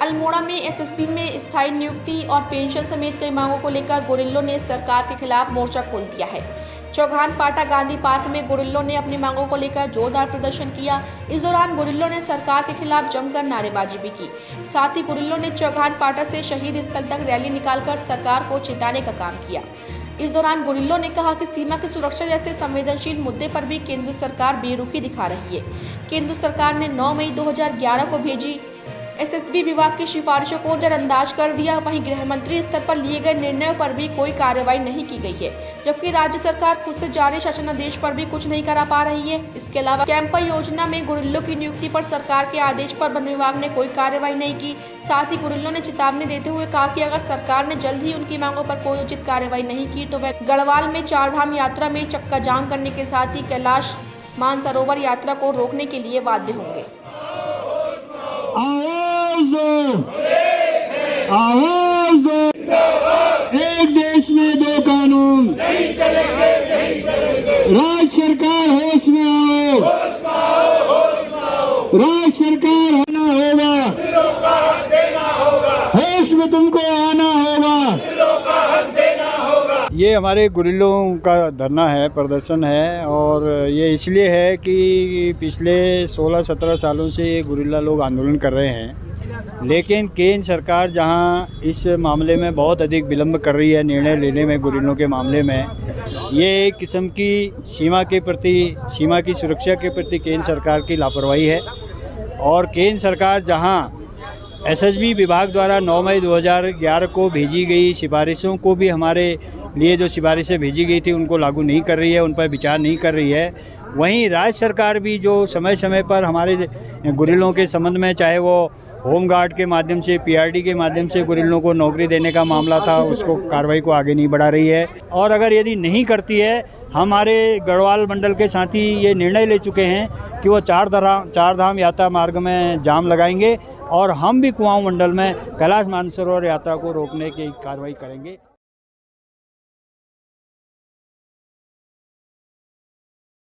अल्मोड़ा में एसएसबी में स्थायी नियुक्ति और पेंशन समेत कई मांगों को लेकर गुरिल्लों ने सरकार के खिलाफ मोर्चा खोल दिया है। चौघान पाटा गांधी पार्क में गुरिल्लों ने अपनी मांगों को लेकर जोरदार प्रदर्शन किया। इस दौरान गुरिल्लों ने सरकार के खिलाफ जमकर नारेबाजी भी की। साथ ही गुरिल्लों ने चौघान पाटा से शहीद स्थल तक रैली निकालकर सरकार को चेताने का काम किया। इस दौरान गुरिल्लों ने कहा कि सीमा की सुरक्षा जैसे संवेदनशील मुद्दे पर भी केंद्र सरकार बेरुखी दिखा रही है। केंद्र सरकार ने 9 मई 2011 को भेजी एसएसबी विभाग की सिफारिशों को नजरअंदाज कर दिया। वहीं गृह मंत्री स्तर पर लिए गए निर्णयों पर भी कोई कार्रवाई नहीं की गई है, जबकि राज्य सरकार खुद से जारी शासनादेश पर भी कुछ नहीं करा पा रही है। इसके अलावा कैंपा योजना में गुरिल्लों की नियुक्ति पर सरकार के आदेश पर वन विभाग ने कोई कार्रवाई नहीं की। साथ ही गुरिल्लों ने चेतावनी देते हुए कहा कि अगर सरकार ने जल्द ही उनकी मांगों पर कोई उचित कार्रवाई नहीं की तो वह गढ़वाल में चारधाम यात्रा में चक्का जाम करने के साथ ही कैलाश मानसरोवर यात्रा को रोकने के लिए बाध्य होंगे। आवाज दो, एक देश में दो कानून, राज्य सरकार होश में आओ, राज्य सरकार होना होगा, होश में तुमको आना होगा। ये हमारे गुरिल्लों का धरना है, प्रदर्शन है, और ये इसलिए है कि पिछले 16-17 सालों से ये गुरिल्ला लोग आंदोलन कर रहे हैं, लेकिन केंद्र सरकार जहां इस मामले में बहुत अधिक विलंब कर रही है निर्णय लेने में, गुरिल्लों के मामले में, ये एक किस्म की सीमा की सुरक्षा के प्रति केंद्र सरकार की लापरवाही है। और केंद्र सरकार जहां एसएसबी विभाग द्वारा 9 मई 2011 को भेजी गई सिफारिशों को भी हमारे लिए जो सिफारिशें भेजी गई थी उनको लागू नहीं कर रही है, उन पर विचार नहीं कर रही है, वहीं राज्य सरकार भी जो समय समय पर हमारे गुरिल्लों के संबंध में, चाहे वो होमगार्ड के माध्यम से, पीआरडी के माध्यम से गुरिल्लों को नौकरी देने का मामला था, उसको कार्रवाई को आगे नहीं बढ़ा रही है। और अगर यदि नहीं करती है, हमारे गढ़वाल मंडल के साथी ये निर्णय ले चुके हैं कि वो चारधाम यात्रा मार्ग में जाम लगाएंगे और हम भी कुआं मंडल में कैलाश मानसरोवर यात्रा को रोकने की कार्रवाई करेंगे।